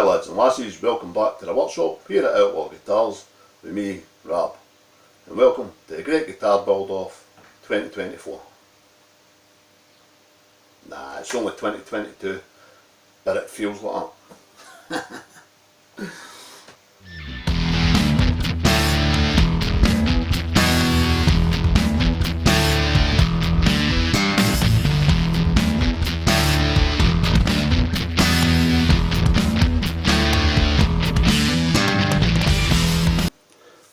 Hi lads and lassies, welcome back to the workshop here at Outlaw Guitars with me, Rab, and welcome to the Great Guitar Build Off 2024. Nah, it's only 2022, but it feels like that.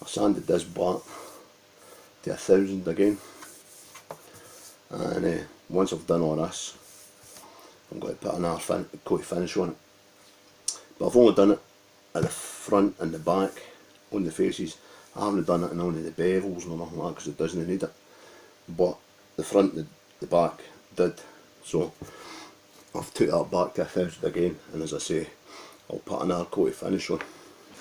I sanded this black to 1000 again, and once I've done all this I'm going to put another coat of finish on it, but I've only done it at the front and the back on the faces. I haven't done it on any of the bevels or nothing like that because it doesn't need it, but the front and the back did, so I've took that back to 1000 again, and as I say, I'll put another coat of finish on.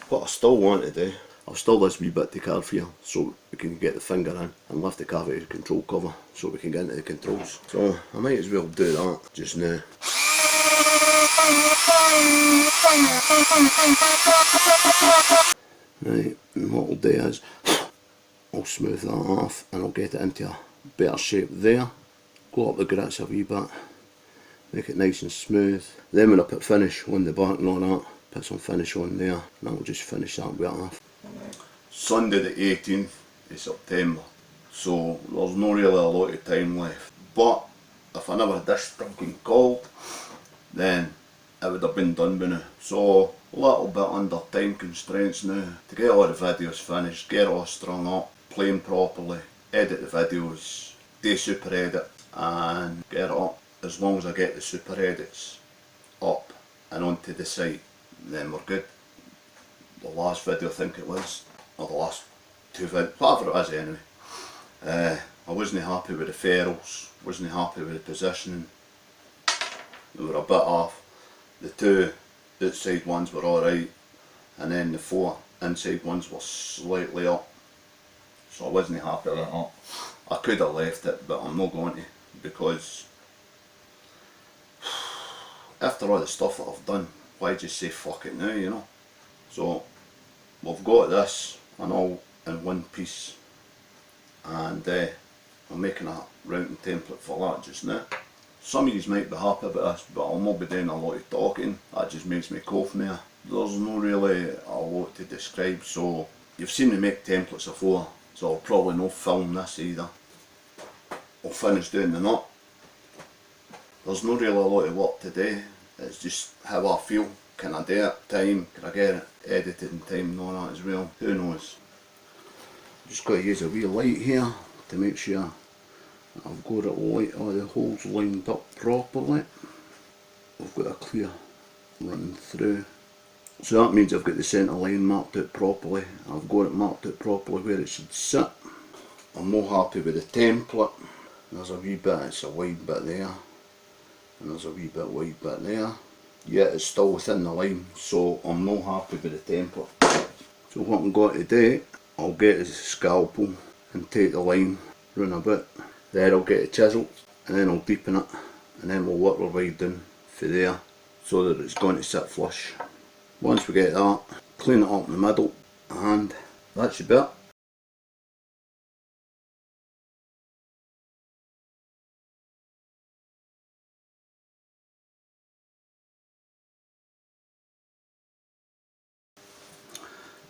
What I still want to do, I've still this wee bit to carve here so we can get the finger in and lift the cavity control cover so we can get into the controls. So I might as well do that just now. Right, and what I'll do is I'll smooth that off and I'll get it into a better shape there. Go up the grits a wee bit, make it nice and smooth. Then when I put finish on the back and all that, put some finish on there, and I'll just finish that bit off. Sunday the 18th of September, so there's not really a lot of time left, but if I never had this stinking cold, then it would have been done by now. So a little bit under time constraints now to get all the videos finished, get all strung up, playing properly, edit the videos, do super edit and get it up. As long as I get the super edits up and onto the site, then we're good. The last video I think it was, or the last two videos, whatever it is anyway, I wasn't happy with the ferrules, wasn't happy with the positioning, they were a bit off. The two outside ones were alright, and then the four inside ones were slightly up, so I wasn't happy with that. I could have left it, but I'm not going to, because after all the stuff that I've done, why just say fuck it now, you know? So we've got this and all in one piece, and I'm making a routing template for that just now. Some of you might be happy about this, but I'll not be doing a lot of talking, that just makes me cough more. There's not really a lot to describe, so you've seen me make templates before, so I'll probably not film this either. I'll finish doing the nut. There's not really a lot of work to do, it's just how I feel. Can I do it? Time? Can I get it edited in time and all that as well? Who knows? Just got to use a wee light here to make sure I've got it light, all the holes lined up properly. I've got a clear running through. So that means I've got the centre line marked out properly. I've got it marked out properly where it should sit. I'm more happy with the template. There's a wee bit, it's a wide bit there, and there's a wee bit wide bit there. Yet it's still within the line, so I'm not happy with the template. So what I'm going to do, I'll get a scalpel and take the line round a bit. Then I'll get a chisel and then I'll deepen it, and then we'll work our way down for there so that it's going to sit flush. Once we get that, clean it up in the middle, and that's your bit.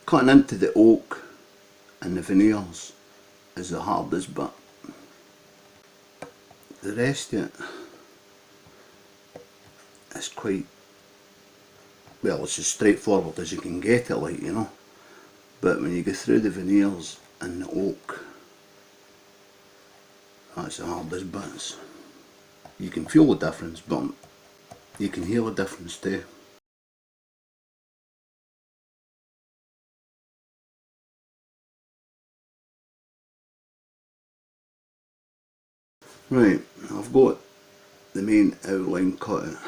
Cutting into the oak and the veneers is the hardest bit. The rest of it is quite, well, it's as straightforward as you can get it, like, you know. But when you go through the veneers and the oak, that's the hardest bits. You can feel the difference, but you can hear the difference too. Right, I've got the main outline cut out.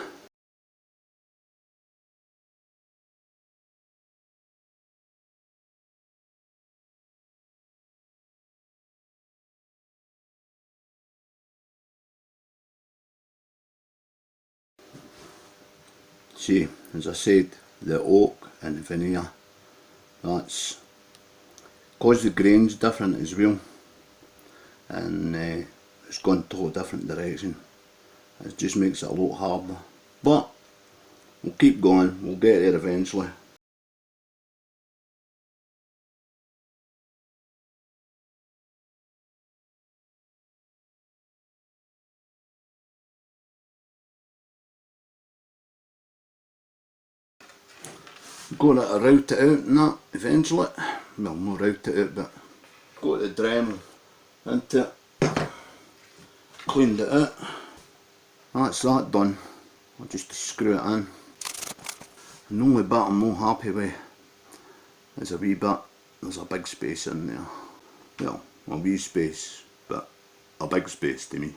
See, as I said, the oak and the veneer. That's because the grain's different as well, and it's gone totally different direction. It just makes it a lot harder, but we'll keep going, we'll get there eventually. Gonna route it out and that eventually. Well, not route it out, but got the Dremel into it, cleaned it out. That's that done. I'll just screw it in. And the only bit I'm not happy with is a wee bit, there's a big space in there. Well, a wee space, but a big space to me.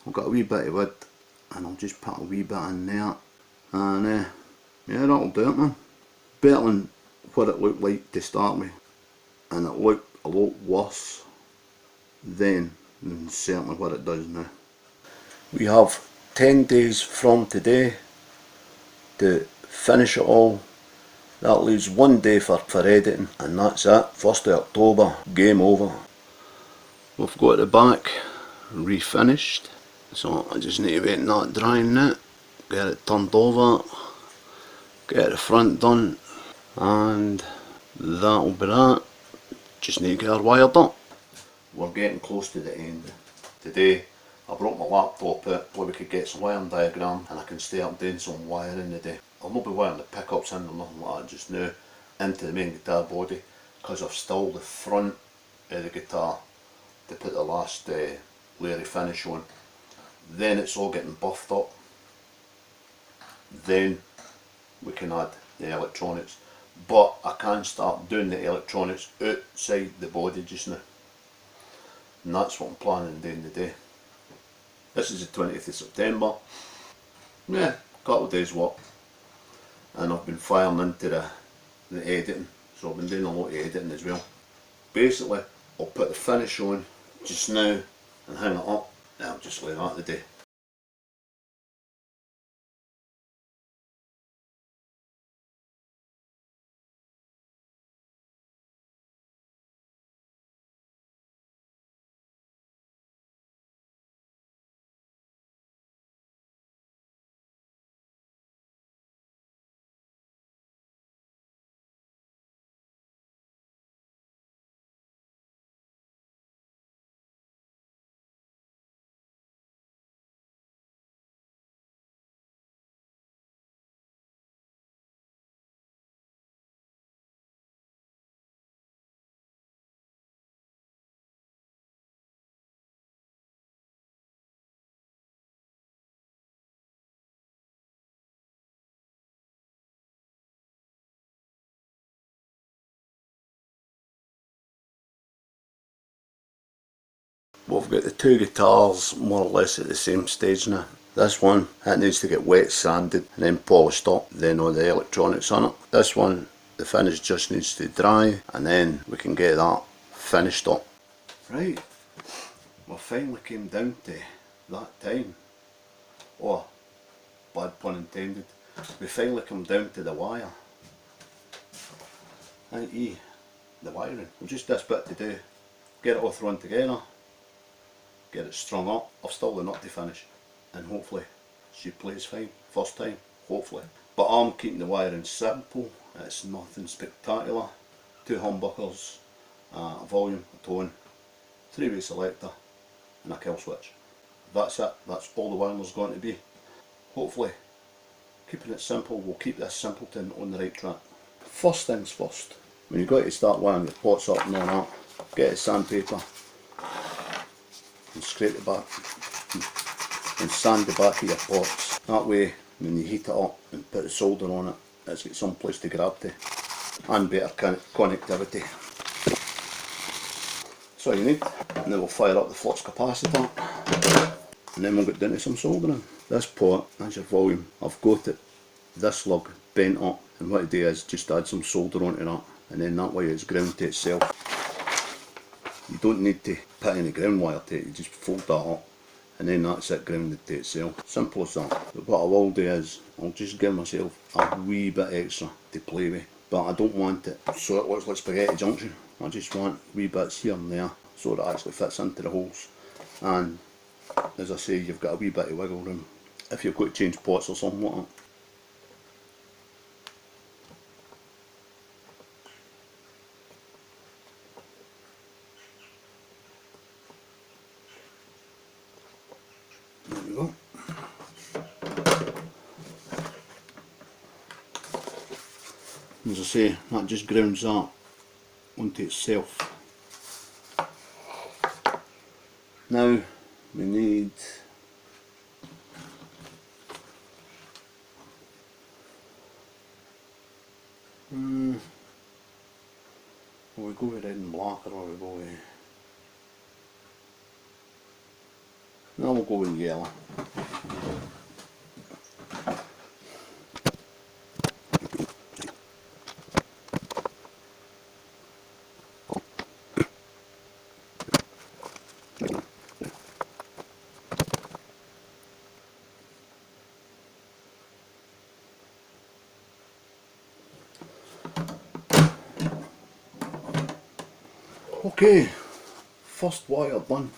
I've got a wee bit of wood and I'll just put a wee bit in there, and yeah, that'll do it, man. Better than what it looked like to start with, and it looked a lot worse then than certainly what it does now. We have 10 days from today to finish it all. That leaves 1 day for editing, and that's it. 1st of October, game over. We've got the back refinished, so I just need to wait on that drying now, get it turned over, get the front done, and that'll be that. Just need to get her wired up. We're getting close to the end. Today I brought my laptop out where we could get some wiring diagram and I can start doing some wiring today. I'll not be wiring the pickups in or nothing like that just now into the main guitar body, because I've stilled the front of the guitar to put the last layer of finish on. Then it's all getting buffed up. Then we can add the electronics. But I can start doing the electronics outside the body just now. And that's what I'm planning on doing today. This is the 20th of September. Yeah, a couple of days work. And I've been firing into the editing. So I've been doing a lot of editing as well. Basically, I'll put the finish on just now and hang it up. And I'll just lay that today. We've got the two guitars more or less at the same stage now. This one, it needs to get wet sanded and then polished up, then all the electronics on it. This one, the finish just needs to dry and then we can get that finished up. Right, we finally came down to that time. Oh, bad pun intended. We finally come down to the wire. i.e. the wiring. We've just this bit to do. Get it all thrown together. Get it strung up. I've still the nut to finish, and hopefully she plays fine first time, hopefully. But I'm keeping the wiring simple. It's nothing spectacular. 2 humbuckers, a volume, a tone, 3-way selector and a kill switch. That's it. That's all the wiring there's going to be. Hopefully keeping it simple, we'll keep this simpleton on the right track. First things first, when you've got to start wiring your pots up and all that, get a sandpaper and scrape the back and sand the back of your pots. That way when you heat it up and put the solder on it, it's got some place to grab to and better connectivity. That's all you need. And then we'll fire up the flux capacitor and then we'll get down to some soldering. This pot, that's your volume. I've got it, this lug bent up, and what I do is just add some solder onto that, and then that way it's ground to itself. You don't need to put any ground wire to it, you just fold that up and then that's it grounded to itself. Simple as that. But what I will do is, I'll just give myself a wee bit extra to play with, but I don't want it so it looks like spaghetti junction. I just want wee bits here and there so it actually fits into the holes, and as I say, you've got a wee bit of wiggle room if you've got to change pots or something like that. There we go. As I say, that just grounds that onto itself. Now we need will we go with red and black, or will we go with... No, we'll go with yellow. Okay, first wire done.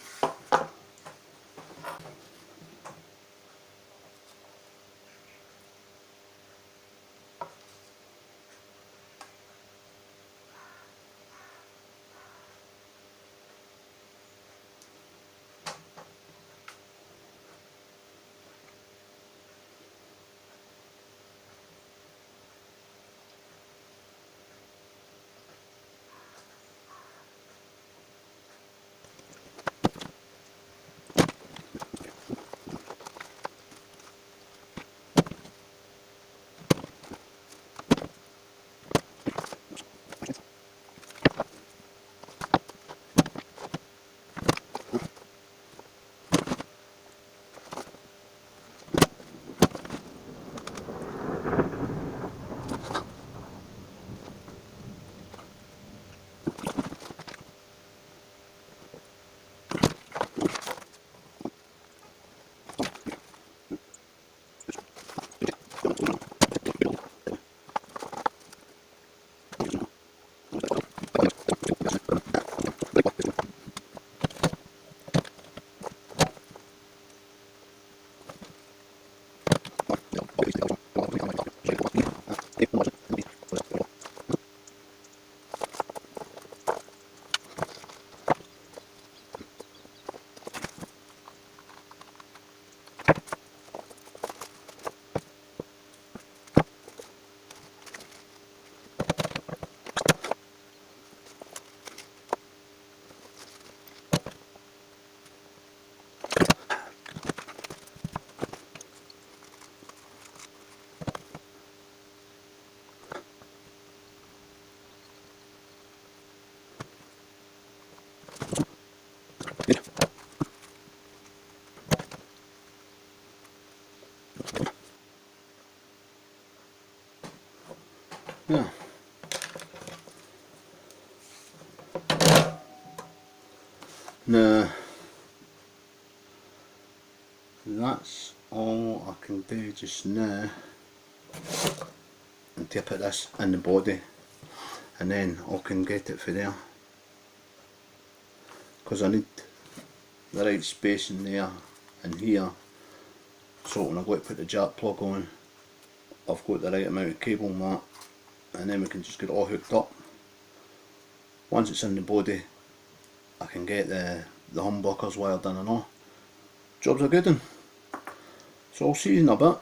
Yeah. Now, that's all I can do just now, and to put this in the body, and then I can get it for there, because I need the right space in there and here, so when I go to put the jack plug on, I've got the right amount of cable and that, and then we can just get it all hooked up. Once it's in the body, I can get the humbuckers wired in and all. Job's a good one. So I'll see you in a bit.